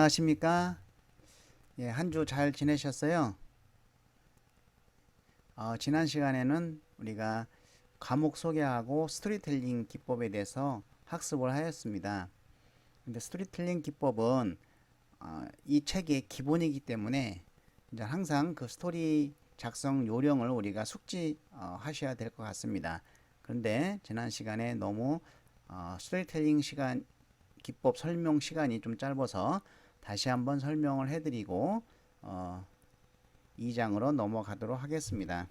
안녕하십니까? 예, 한 주 잘 지내셨어요? 지난 시간에는 우리가 과목 소개하고 스토리텔링 기법에 대해서 학습을 하였습니다. 근데 스토리텔링 기법은 이 책의 기본이기 때문에 이제 항상 그 스토리 작성 요령을 우리가 숙지 하셔야 될 것 같습니다. 그런데 지난 시간에 너무 스토리텔링 시간 기법 설명 시간이 좀 짧아서 다시 한번 설명을 해드리고 2장으로 넘어가도록 하겠습니다.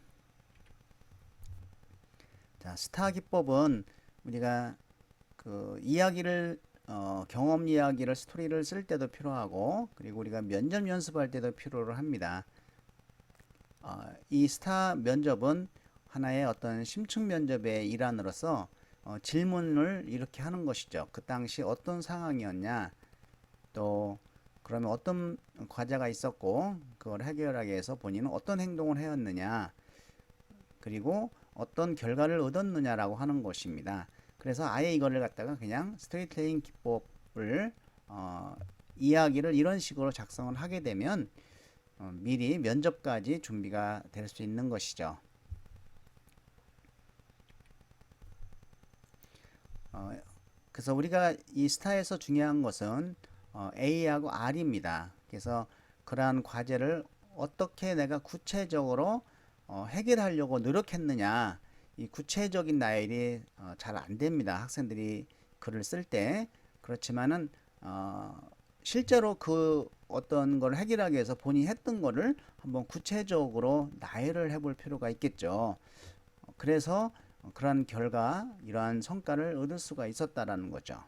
자, 스타 기법은 우리가 그 이야기를 경험 이야기를 스토리를 쓸 때도 필요하고 그리고 우리가 면접 연습할 때도 필요를 합니다. 이 스타 면접은 하나의 어떤 심층 면접의 일환으로서 질문을 이렇게 하는 것이죠. 그 당시 어떤 상황이었냐, 또 그러면 어떤 과제가 있었고 그걸 해결하기 위해서 본인은 어떤 행동을 해왔느냐, 그리고 어떤 결과를 얻었느냐라고 하는 것입니다. 그래서 아예 이거를 갖다가 그냥 스토리텔링 기법을 이야기를 이런 식으로 작성을 하게 되면 미리 면접까지 준비가 될 수 있는 것이죠. 그래서 우리가 이 스타에서 중요한 것은 A하고 R입니다. 그래서 그러한 과제를 어떻게 내가 구체적으로 해결하려고 노력했느냐, 이 구체적인 나열이 잘 안 됩니다. 학생들이 글을 쓸 때. 그렇지만은 실제로 그 어떤 걸 해결하기 위해서 본인이 했던 거를 한번 구체적으로 나열을 해볼 필요가 있겠죠. 그래서 그러한 결과, 이러한 성과를 얻을 수가 있었다라는 거죠.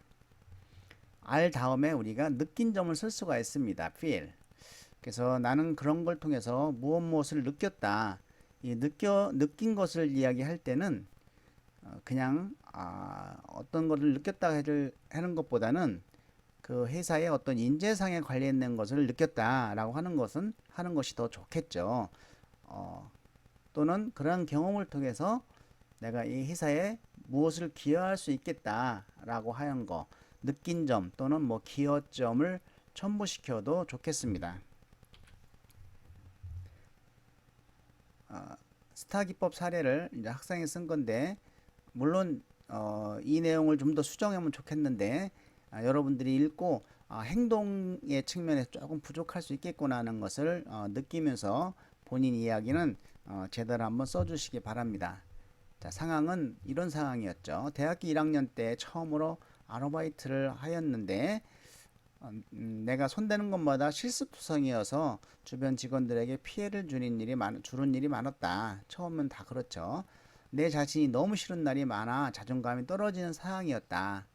R 다음에 우리가 느낀 점을 쓸 수가 있습니다. feel. 그래서 나는 그런 걸 통해서 무엇을 느꼈다. 이 느낀 것을 이야기할 때는 그냥 어떤 것을 느꼈다 하는 것보다는 그 회사의 어떤 인재상에 관련된 것을 느꼈다라고 하는 것이 더 좋겠죠. 또는 그런 경험을 통해서 내가 이 회사에 무엇을 기여할 수 있겠다라고 하는 거, 느낀 점 또는 뭐 기여점을 첨부시켜도 좋겠습니다. 스타 기법 사례를 이제 학생이 쓴 건데, 물론 이 내용을 좀 더 수정하면 좋겠는데 여러분들이 읽고 행동의 측면에서 조금 부족할 수 있겠구나 하는 것을 느끼면서 본인 이야기는 제대로 한번 써주시기 바랍니다. 자, 상황은 이런 상황이었죠. 대학교 1학년 때 처음으로 아르바이트를 하였는데 내가 손대는 것마다 실수투성이어서 주변 직원들에게 피해를 주는 일이 많았다. 처음은 다 그렇죠. 내 자신이 너무 싫은 날이 많아 자존감이 떨어지는 상황이었다.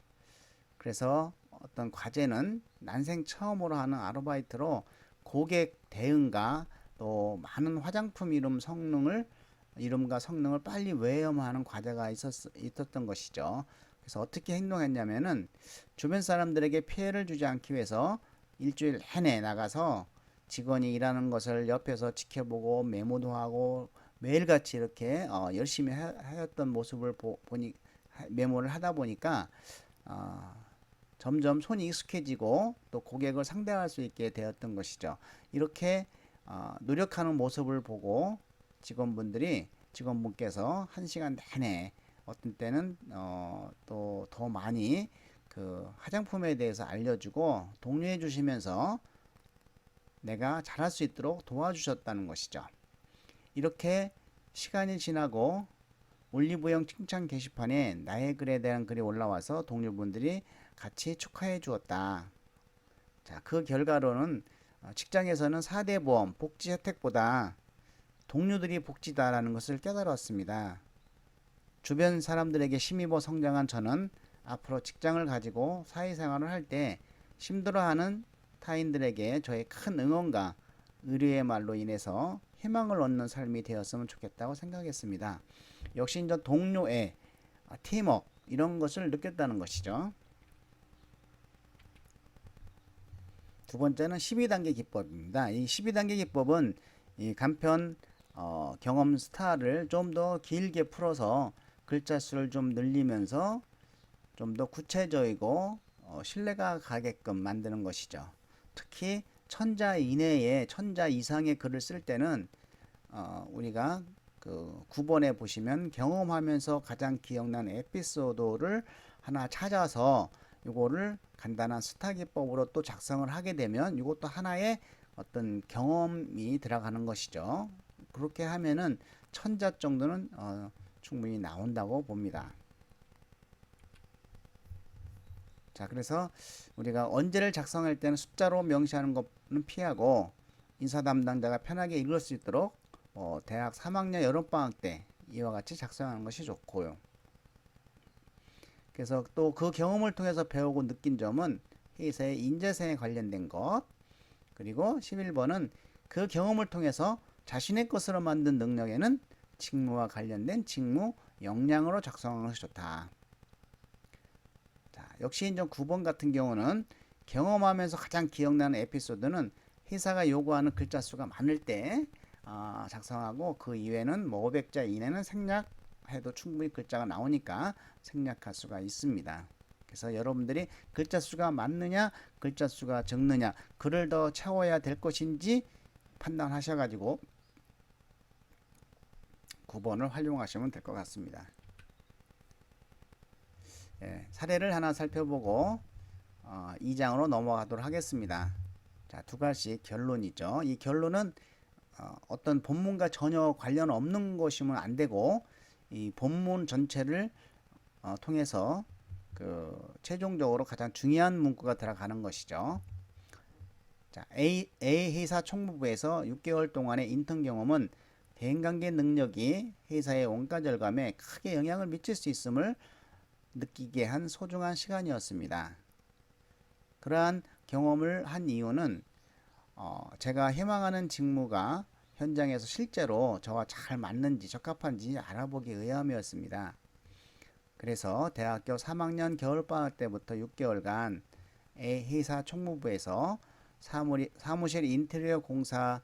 그래서 어떤 과제는 난생 처음으로 하는 아르바이트로 고객 대응과 또 많은 화장품 이름과 성능을 빨리 외워야만 하는 과제가 있었던 것이죠. 그래서 어떻게 행동했냐면은 주변 사람들에게 피해를 주지 않기 위해서 일주일 내내 나가서 직원이 일하는 것을 옆에서 지켜보고 메모도 하고 매일같이 이렇게 열심히 하였던 모습을 보니 메모를 하다 보니까 점점 손이 익숙해지고 또 고객을 상대할 수 있게 되었던 것이죠. 이렇게 노력하는 모습을 보고 직원분께서 1시간 내내 어떤 때는 또 더 많이 그 화장품에 대해서 알려주고 독려해 주시면서 내가 잘할 수 있도록 도와주셨다는 것이죠. 이렇게 시간이 지나고 올리브영 칭찬 게시판에 나의 글에 대한 글이 올라와서 동료분들이 같이 축하해 주었다. 자, 그 결과로는 직장에서는 4대 보험, 복지 혜택보다 동료들이 복지다라는 것을 깨달았습니다. 주변 사람들에게 힘입어 성장한 저는 앞으로 직장을 가지고 사회생활을 할 때 힘들어하는 타인들에게 저의 큰 응원과 의리의 말로 인해서 희망을 얻는 삶이 되었으면 좋겠다고 생각했습니다. 역시 이제 동료의 팀워크 이런 것을 느꼈다는 것이죠. 두 번째는 12단계 기법입니다. 이 12단계 기법은 이 간편 경험 스타를 좀 더 길게 풀어서 글자 수를 좀 늘리면서 좀 더 구체적이고 신뢰가 가게끔 만드는 것이죠. 특히 1000자 이내에 1000자 이상의 글을 쓸 때는 우리가 그 9번에 보시면 경험하면서 가장 기억나는 에피소드를 하나 찾아서 이거를 간단한 스타 기법으로 또 작성을 하게 되면 이것도 하나의 어떤 경험이 들어가는 것이죠. 그렇게 하면은 1000자 정도는 충분히 나온다고 봅니다. 자, 그래서 우리가 언제를 작성할 때는 숫자로 명시하는 것은 피하고 인사 담당자가 편하게 읽을 수 있도록 대학 3학년 여름방학 때 이와 같이 작성하는 것이 좋고요. 그래서 또 그 경험을 통해서 배우고 느낀 점은 회사의 인재상에 관련된 것, 그리고 11번은 그 경험을 통해서 자신의 것으로 만든 능력에는 직무와 관련된 직무 역량으로 작성하는 것이 좋다. 자, 역시 이제 9번 같은 경우는 경험하면서 가장 기억나는 에피소드는 회사가 요구하는 글자 수가 많을 때 작성하고, 그 이외에는 뭐 500자 이내는 생략해도 충분히 글자가 나오니까 생략할 수가 있습니다. 그래서 여러분들이 글자 수가 많느냐 글자 수가 적느냐, 글을 더 채워야 될 것인지 판단하셔가지고 9번을 활용하시면 될 것 같습니다. 사례를 하나 살펴보고 2장으로 넘어가도록 하겠습니다. 자, 두 가지 결론이죠. 이 결론은 어떤 본문과 전혀 관련 없는 것이면 안 되고, 이 본문 전체를 통해서 최종적으로 가장 중요한 문구가 들어가는 것이죠. 자, A 회사 총무부에서 6개월 동안의 인턴 경험은 대인관계 능력이 회사의 원가 절감에 크게 영향을 미칠 수 있음을 느끼게 한 소중한 시간이었습니다. 그러한 경험을 한 이유는 제가 희망하는 직무가 현장에서 실제로 저와 잘 맞는지 적합한지 알아보기 위함이었습니다. 그래서 대학교 3학년 겨울방학 때부터 6개월간 A 회사 총무부에서 사무실 인테리어 공사를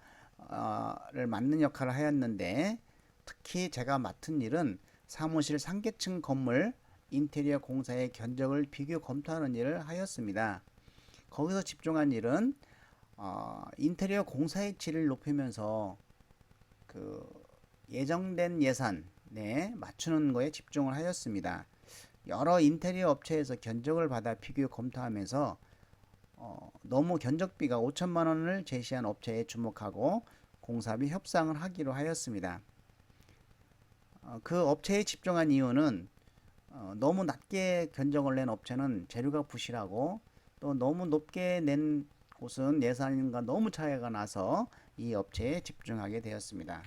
맡는 역할을 하였는데, 특히 제가 맡은 일은 사무실 상계층 건물 인테리어 공사의 견적을 비교 검토하는 일을 하였습니다. 거기서 집중한 일은 인테리어 공사의 질을 높이면서 예정된 예산에 맞추는 거에 집중을 하였습니다. 여러 인테리어 업체에서 견적을 받아 비교 검토하면서 너무 견적비가 5천만 원을 제시한 업체에 주목하고 공사비 협상을 하기로 하였습니다. 그 업체에 집중한 이유는 너무 낮게 견적을 낸 업체는 재료가 부실하고, 또 너무 높게 낸 곳은 예산과 너무 차이가 나서 이 업체에 집중하게 되었습니다.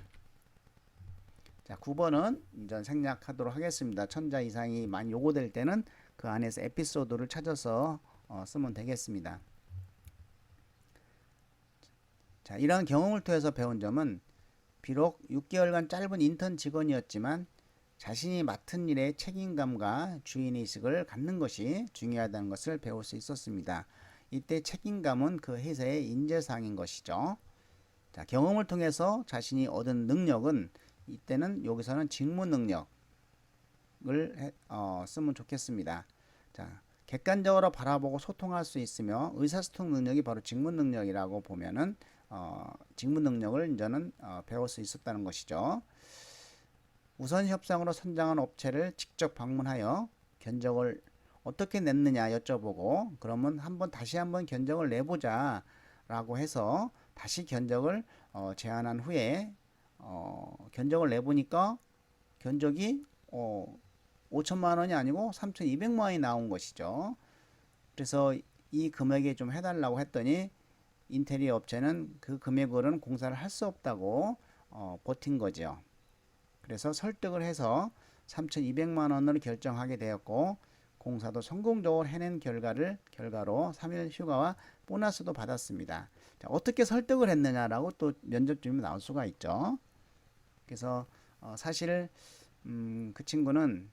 자, 9번은 이제 생략하도록 하겠습니다. 1000자 이상이 많이 요구될 때는 그 안에서 에피소드를 찾아서 쓰면 되겠습니다. 자, 이러한 경험을 통해서 배운 점은 비록 6개월간 짧은 인턴 직원이었지만 자신이 맡은 일의 책임감과 주인의식을 갖는 것이 중요하다는 것을 배울 수 있었습니다. 이때 책임감은 그 회사의 인재상인 것이죠. 자, 경험을 통해서 자신이 얻은 능력은 이때는 여기서는 직무 능력을 쓰면 좋겠습니다. 자, 객관적으로 바라보고 소통할 수 있으며 의사소통 능력이 바로 직무 능력이라고 보면은 직무 능력을 이제는 배울 수 있었다는 것이죠. 우선 협상으로 선정한 업체를 직접 방문하여 견적을 어떻게 냈느냐 여쭤보고, 그러면 다시 한번 견적을 내보자 라고 해서 다시 견적을 제안한 후에 견적을 내보니까 견적이 5천만 원이 아니고 3,200만 원이 나온 것이죠. 그래서 이 금액에 좀 해달라고 했더니 인테리어 업체는 그 금액으로는 공사를 할 수 없다고 버틴 거죠. 그래서 설득을 해서 3,200만 원을 결정하게 되었고, 공사도 성공적으로 해낸 결과로 3일 휴가와 보너스도 받았습니다. 자, 어떻게 설득을 했느냐라고 또 면접 질문이 나올 수가 있죠. 그래서 사실 그 친구는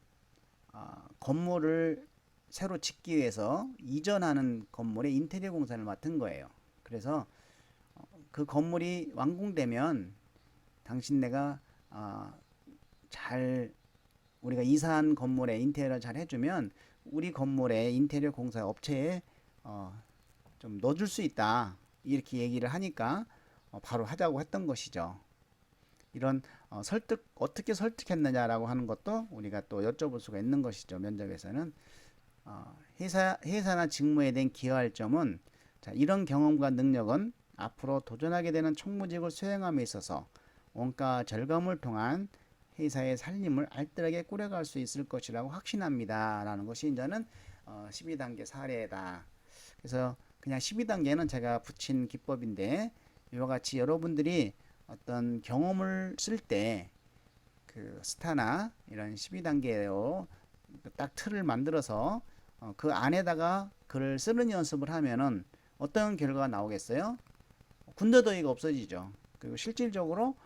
건물을 새로 짓기 위해서 이전하는 건물의 인테리어 공사를 맡은 거예요. 그래서 그 건물이 완공되면 당신네가 우리가 이사한 건물에 인테리어를 잘 해주면 우리 건물의 인테리어 공사 업체에 좀 넣어줄 수 있다 이렇게 얘기를 하니까 바로 하자고 했던 것이죠. 이런 설득 어떻게 설득했느냐라고 하는 것도 우리가 또 여쭤볼 수가 있는 것이죠. 면접에서는 회사나 직무에 대한 기여할 점은 자, 이런 경험과 능력은 앞으로 도전하게 되는 총무직을 수행함에 있어서 원가 절감을 통한 회사의 살림을 알뜰하게 꾸려갈 수 있을 것이라고 확신합니다. 라는 것이 이제는 12단계 사례다. 그래서 그냥 12단계는 제가 붙인 기법인데 이와 같이 여러분들이 어떤 경험을 쓸 때 그 스타나 이런 12단계로 딱 틀을 만들어서 그 안에다가 글을 쓰는 연습을 하면은 어떤 결과가 나오겠어요? 군더더기가 없어지죠. 그리고 실질적으로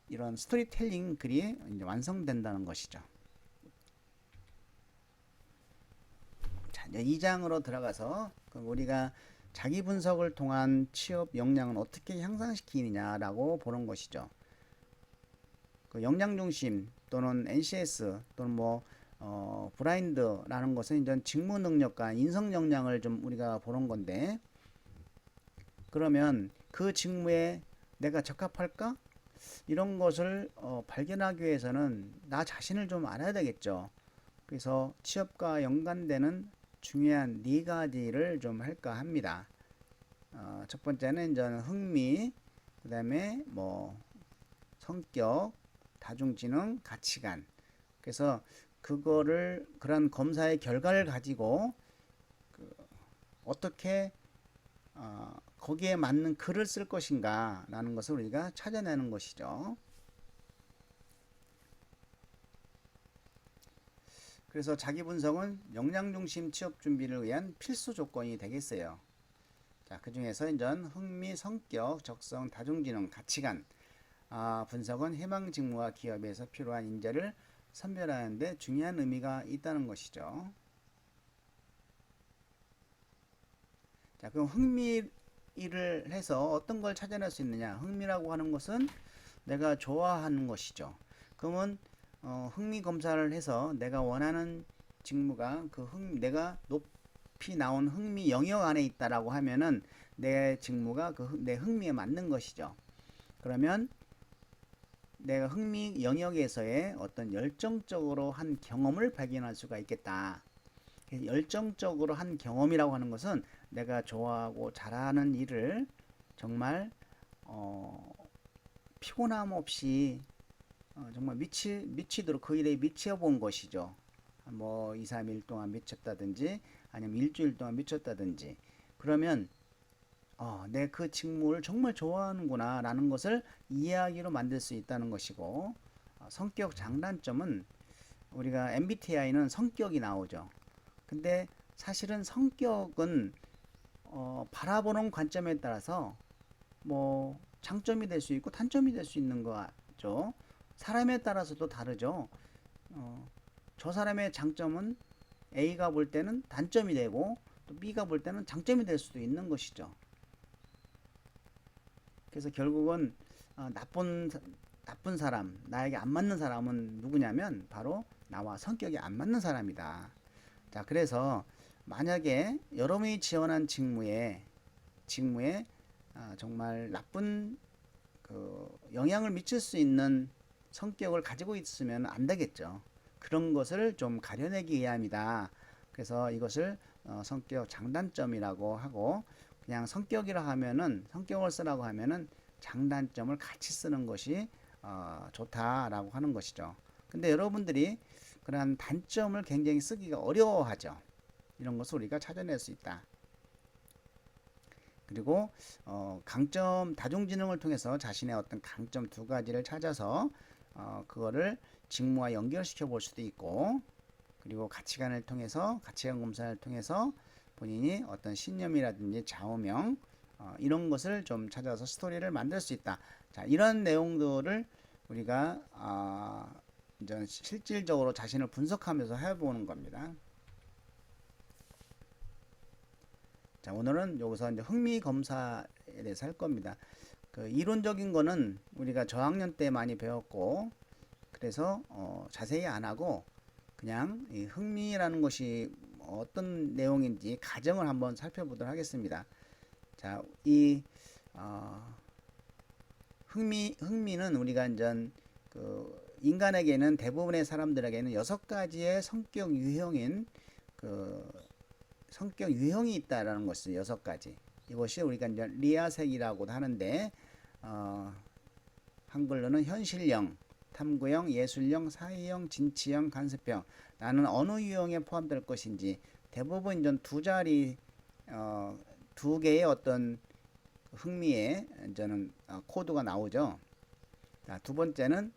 이런 스토리텔링 글이 이제 완성된다는 것이죠. 자, 이제 2장으로 들어가서 우리가 자기 분석을 통한 취업 역량은 어떻게 향상시키느냐라고 보는 것이죠. 그 역량 중심 또는 NCS 또는 브라인드라는 것은 이제 직무 능력과 인성 역량을 좀 우리가 보는 건데, 그러면 그 직무에 내가 적합할까? 이런 것을 발견하기 위해서는 나 자신을 좀 알아야 되겠죠. 그래서 취업과 연관되는 중요한 네 가지를 좀 할까 합니다. 첫 번째는 이제 흥미, 그 다음에 성격, 다중지능, 가치관. 그래서 그런 검사의 결과를 가지고 어떻게 거기에 맞는 글을 쓸 것인가 라는 것을 우리가 찾아내는 것이죠. 그래서 자기 분석은 역량 중심 취업 준비를 위한 필수 조건이 되겠어요. 자, 그 중에서 이제 흥미, 성격, 적성, 다중지능, 가치관 분석은 해당 직무와 기업에서 필요한 인재를 선별하는 데 중요한 의미가 있다는 것이죠. 자, 그럼 흥미를 해서 어떤 걸 찾아낼 수 있느냐? 흥미라고 하는 것은 내가 좋아하는 것이죠. 그러면 흥미 검사를 해서 내가 원하는 직무가 내가 높이 나온 흥미 영역 안에 있다라고 하면은 내 직무가 내 흥미에 맞는 것이죠. 그러면 내가 흥미 영역에서의 어떤 열정적으로 한 경험을 발견할 수가 있겠다. 열정적으로 한 경험이라고 하는 것은 내가 좋아하고 잘하는 일을 정말 피곤함 없이 정말 미치도록 그 일에 미쳐본 것이죠. 2, 3일 동안 미쳤다든지 아니면 일주일 동안 미쳤다든지, 그러면 내 그 직무를 정말 좋아하는구나 라는 것을 이야기로 만들 수 있다는 것이고, 성격 장단점은 우리가 MBTI는 성격이 나오죠. 근데 사실은 성격은 바라보는 관점에 따라서 장점이 될 수 있고 단점이 될 수 있는 거죠. 사람에 따라서도 다르죠. 저 사람의 장점은 A가 볼 때는 단점이 되고 또 B가 볼 때는 장점이 될 수도 있는 것이죠. 그래서 결국은 나쁜 사람, 나에게 안 맞는 사람은 누구냐면 바로 나와 성격이 안 맞는 사람이다. 자, 그래서 만약에 여러분이 지원한 직무에 정말 나쁜 영향을 미칠 수 있는 성격을 가지고 있으면 안 되겠죠. 그런 것을 좀 가려내기 위함이다. 그래서 이것을 성격 장단점이라고 하고, 그냥 성격을 쓰라고 하면은 장단점을 같이 쓰는 것이 좋다라고 하는 것이죠. 근데 여러분들이 그런 단점을 굉장히 쓰기가 어려워하죠. 이런 것을 우리가 찾아낼 수 있다. 그리고 강점, 다중지능을 통해서 자신의 어떤 강점 2가지를 찾아서 그거를 직무와 연결시켜 볼 수도 있고, 그리고 가치관 검사를 통해서 본인이 어떤 신념이라든지 좌우명 이런 것을 좀 찾아서 스토리를 만들 수 있다. 자, 이런 내용들을 우리가 이제 실질적으로 자신을 분석하면서 해보는 겁니다. 자, 오늘은 여기서 이제 흥미 검사에 대해서 할 겁니다. 이론적인 거는 우리가 저학년 때 많이 배웠고, 그래서 자세히 안 하고 그냥 이 흥미라는 것이 어떤 내용인지 가정을 한번 살펴보도록 하겠습니다. 자, 이 흥미는 우리가 이제 인간에게는 대부분의 사람들에게는 여섯 가지의 성격 유형인 그 성격 유형이 있다라는 것이 여섯 가지. 이것이 우리가 이제 리아색이라고도 하는데 한글로는 현실형, 탐구형, 예술형, 사회형, 진취형, 간섭형. 나는 어느 유형에 포함될 것인지 대부분 이제 두 자리 두 개의 어떤 흥미에 이제는 코드가 나오죠. 자, 두 번째는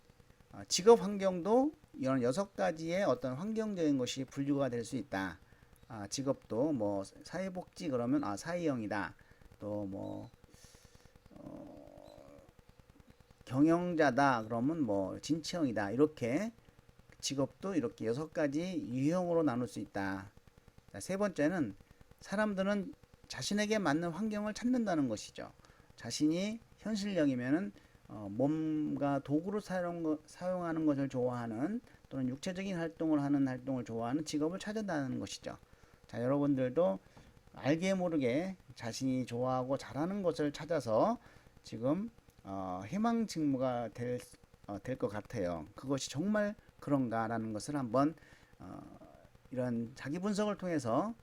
직업 환경도 이런 여섯 가지의 어떤 환경적인 것이 분류가 될 수 있다. 직업도 뭐 사회복지 그러면 사회형이다. 또 뭐 경영자다 그러면 뭐 진취형이다. 이렇게 직업도 이렇게 여섯 가지 유형으로 나눌 수 있다. 자, 세 번째는 사람들은 자신에게 맞는 환경을 찾는다는 것이죠. 자신이 현실형이면은 몸과 도구를 사용하는 것을 좋아하는 또는 육체적인 활동을 좋아하는 직업을 찾는다는 것이죠. 자, 여러분들도 알게 모르게 자신이 좋아하고 잘하는 것을 찾아서 지금 희망 직무가 될 것 같아요. 그것이 정말 그런가라는 것을 한번 이런 자기 분석을 통해서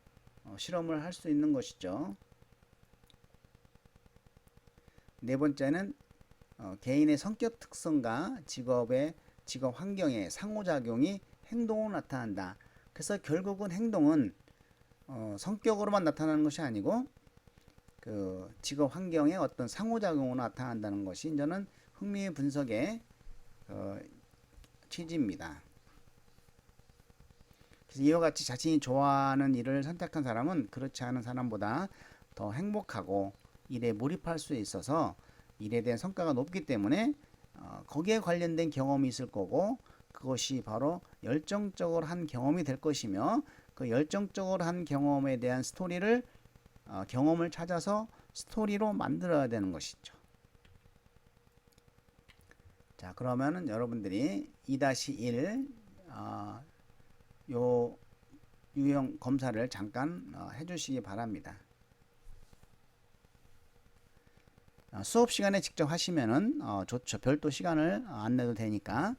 실험을 할 수 있는 것이죠. 네 번째는 개인의 성격 특성과 직업 환경의 상호작용이 행동으로 나타난다. 그래서 결국은 행동은 성격으로만 나타나는 것이 아니고 그 직업 환경의 어떤 상호작용으로 나타난다는 것이 저는 흥미 분석의 취지입니다. 그래서 이와 같이 자신이 좋아하는 일을 선택한 사람은 그렇지 않은 사람보다 더 행복하고 일에 몰입할 수 있어서 일에 대한 성과가 높기 때문에 거기에 관련된 경험이 있을 거고 그것이 바로 열정적으로 한 경험이 될 것이며 그 열정적으로 한 경험에 대한 스토리를 경험을 찾아서 스토리로 만들어야 되는 것이죠. 자, 그러면은 여러분들이 2-1 요 유형 검사를 잠깐 해주시기 바랍니다. 수업 시간에 직접 하시면은 좋죠. 별도 시간을 안 내도 되니까.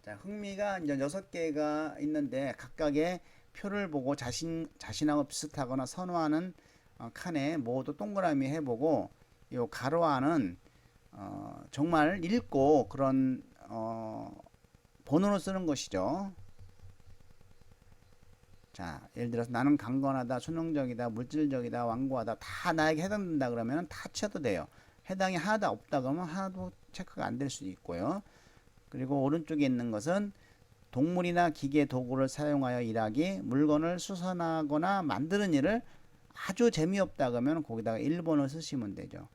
자, 흥미가 이제 6개가 있는데 각각의 표를 보고 자신하고 비슷하거나 선호하는 칸에 모두 동그라미 해보고 요 가로 안은 정말 읽고 그런 번호로 쓰는 것이죠. 자, 예를 들어서 나는 강건하다, 수능적이다, 물질적이다, 완고하다 다 나에게 해당된다 그러면 다 쳐도 돼요. 해당이 하나도 없다 그러면 하나도 체크가 안 될 수도 있고요. 그리고 오른쪽에 있는 것은 동물이나 기계 도구를 사용하여 일하기, 물건을 수선하거나 만드는 일을 아주 재미없다 그러면 거기다가 1번을 쓰시면 되죠.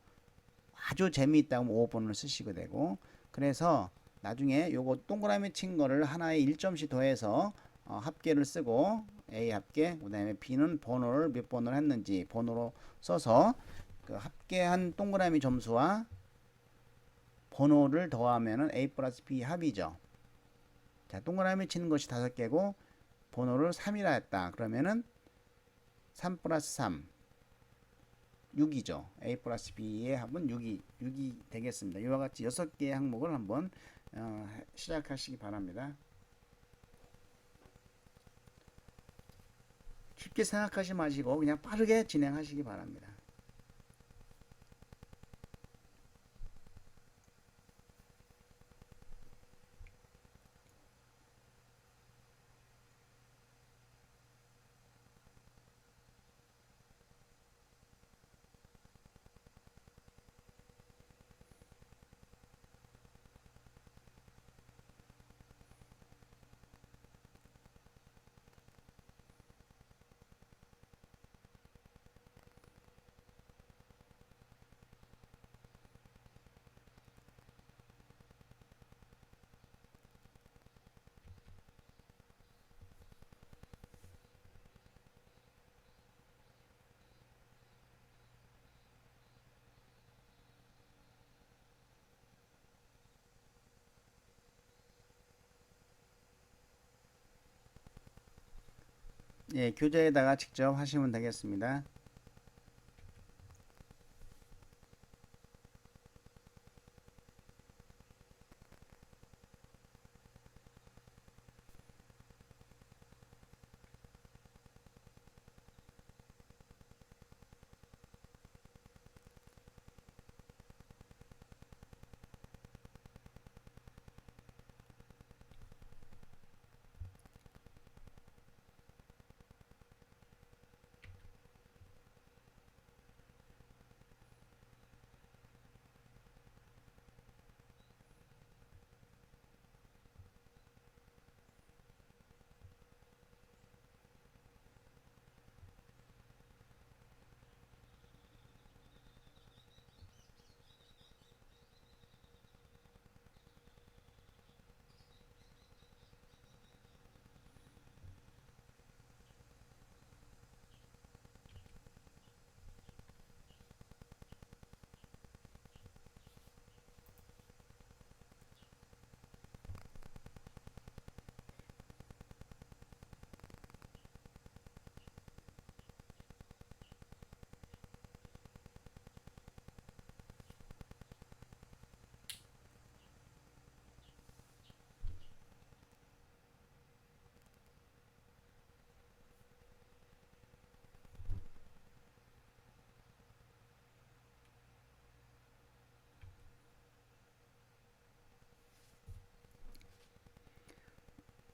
아주 재미있다 그러면 5번을 쓰시게 되고 그래서 나중에 요거 동그라미 친 거를 하나에 1점씩 더해서 합계를 쓰고 A 합계, 그 다음에 B는 번호를 몇 번을 했는지 번호로 써서 그 합계한 동그라미 점수와 번호를 더하면은 A 플러스 B 합이죠. 자, 동그라미 치는 것이 5개고 번호를 3이라 했다. 그러면은 3 플러스 3 6이죠. A 플러스 B의 합은 6이 되겠습니다. 이와 같이 6개의 항목을 한번 시작하시기 바랍니다. 깊게 생각하지 마시고 그냥 빠르게 진행하시기 바랍니다. 예, 교재에다가 직접 하시면 되겠습니다.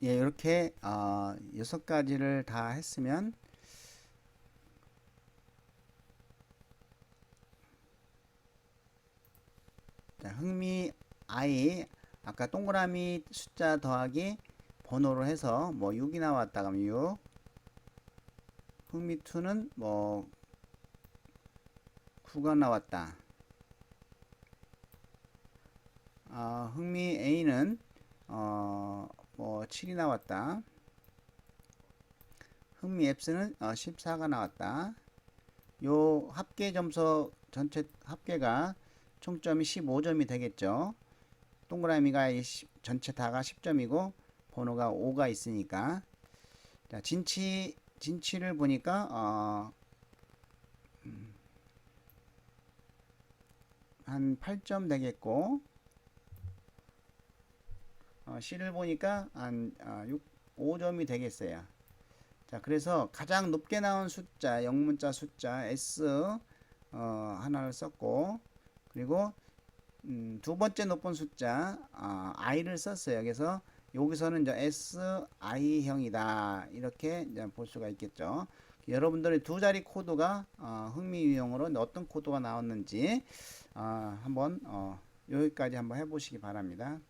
예, 이렇게 6가지를 다 했으면 자, 흥미 I 아까 동그라미 숫자 더하기 번호로 해서 뭐 6이 나왔다 그러면 6 흥미 2는 뭐 9가 나왔다. 흥미 A는 뭐 7이 나왔다. 흥미 F는 14가 나왔다. 요 합계 점수 전체 합계가 총점이 15점이 되겠죠. 동그라미가 전체 다가 10점이고 번호가 5가 있으니까 자, 진치를 보니까 한 8점 되겠고 C를 보니까 한 5점이 되겠어요. 자, 그래서 가장 높게 나온 숫자, 영문자 숫자 S 하나를 썼고 그리고 두 번째 높은 숫자 I를 썼어요. 그래서 여기서는 이제 SI형이다 이렇게 이제 볼 수가 있겠죠. 여러분들의 두 자리 코드가 흥미 유형으로 어떤 코드가 나왔는지 한번 여기까지 한번 해보시기 바랍니다.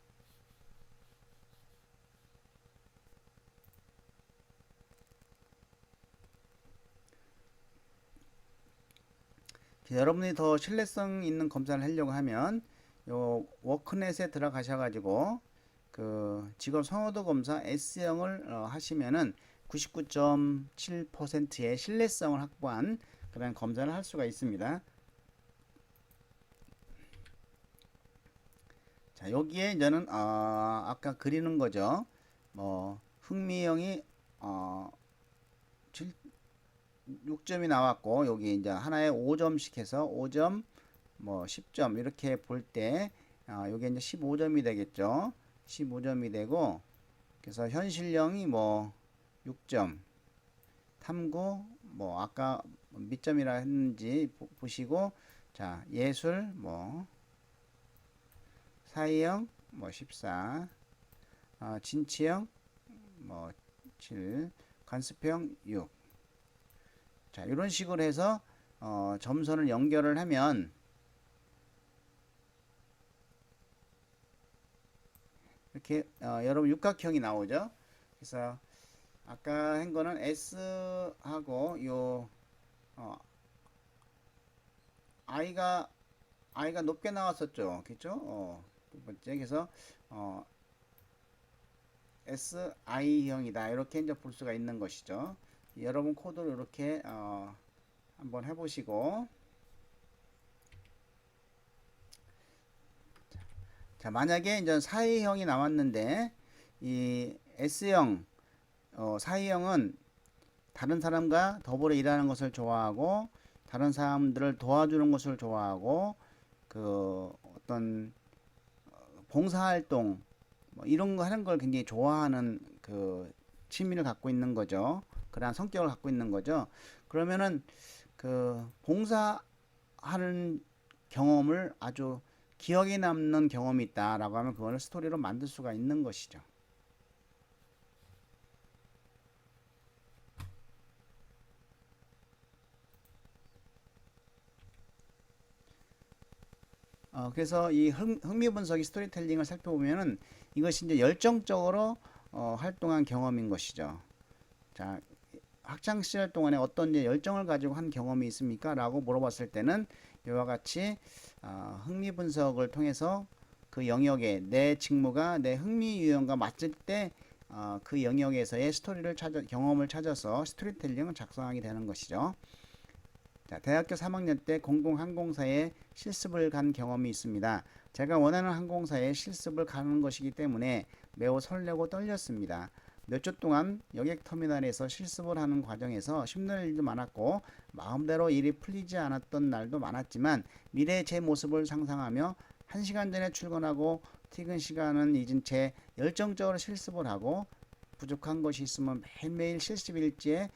여러분이 더 신뢰성 있는 검사를 하려고 하면 요 워크넷에 들어가셔가지고 그 직업 선호도 검사 S형을 하시면은 99.7%의 신뢰성을 확보한 그런 검사를 할 수가 있습니다. 자, 여기에 이제는 아까 그리는 거죠. 뭐 흥미형이 6점이 나왔고 여기 이제 하나에 5점씩 해서 5점 뭐 10점 이렇게 볼 때 요게 이제 15점이 되겠죠. 15점이 되고 그래서 현실형이 뭐 6점 탐구 뭐 아까 몇 점이라 했는지 보시고 자 예술 뭐 사회형 뭐 14 진취형 뭐 7 관습형 6 자, 이런 식으로 해서 점선을 연결을 하면 이렇게 여러분 육각형이 나오죠. 그래서 아까 한 거는 S하고 요 I가 높게 나왔었죠. 그렇죠? 두 번째 그래서 SI형이다. 이렇게 이제 볼 수가 있는 것이죠. 여러분 코드를 이렇게 한번 해보시고 자 만약에 이제 사회형이 나왔는데 이 S형 사회형은 다른 사람과 더불어 일하는 것을 좋아하고 다른 사람들을 도와주는 것을 좋아하고 그 어떤 봉사활동 뭐 이런 거 하는 걸 굉장히 좋아하는 그 취미를 갖고 있는 거죠. 그러한 성격을 갖고 있는 거죠. 그러면은 그 봉사하는 경험을 아주 기억에 남는 경험이 있다라고 하면 그거를 스토리로 만들 수가 있는 것이죠. 그래서 이 흥미 분석이 스토리텔링을 살펴보면은 이것이 이제 열정적으로 활동한 경험인 것이죠. 자, 학창 시절 동안에 어떤 열정을 가지고 한 경험이 있습니까? 라고 물어봤을 때는 이와 같이 흥미 분석을 통해서 그 영역에 내 직무가 내 흥미 유형과 맞을 때 그 영역에서의 경험을 찾아서 스토리텔링을 작성하게 되는 것이죠. 자, 대학교 3학년 때 공공항공사에 실습을 간 경험이 있습니다. 제가 원하는 항공사에 실습을 가는 것이기 때문에 매우 설레고 떨렸습니다. 몇 주 동안 여객터미널에서 실습을 하는 과정에서 힘든 일도 많았고 마음대로 일이 풀리지 않았던 날도 많았지만 미래의 제 모습을 상상하며 1시간 전에 출근하고 퇴근 시간은 잊은 채 열정적으로 실습을 하고 부족한 것이 있으면 매일매일 실습 일지에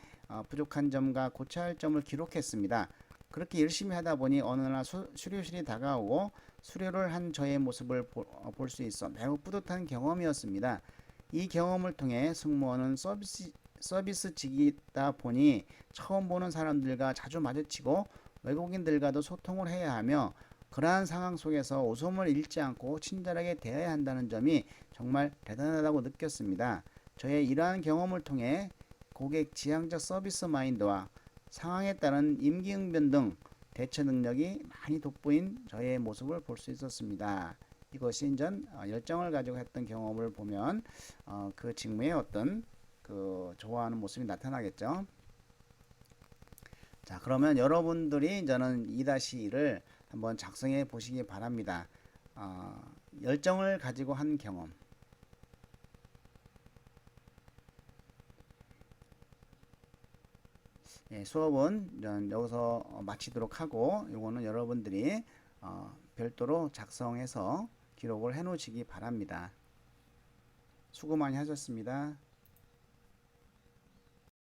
부족한 점과 고쳐야 할 점을 기록했습니다. 그렇게 열심히 하다 보니 어느 날 수료실이 다가오고 수료를 한 저의 모습을 볼 수 있어 매우 뿌듯한 경험이었습니다. 이 경험을 통해 승무원은 서비스직이다 보니 처음 보는 사람들과 자주 마주치고 외국인들과도 소통을 해야 하며 그러한 상황 속에서 웃음을 잃지 않고 친절하게 대해야 한다는 점이 정말 대단하다고 느꼈습니다. 저의 이러한 경험을 통해 고객 지향적 서비스 마인드와 상황에 따른 임기응변 등 대처 능력이 많이 돋보인 저의 모습을 볼 수 있었습니다. 이것이 인전 열정을 가지고 했던 경험을 보면 그 직무의 어떤 그 좋아하는 모습이 나타나겠죠. 자, 그러면 여러분들이 저는 2-1을 한번 작성해 보시기 바랍니다. 열정을 가지고 한 경험. 예, 수업은 여기서 마치도록 하고 이거는 여러분들이 별도로 작성해서 기록을 해 놓으시기 바랍니다. 수고 많이 하셨습니다.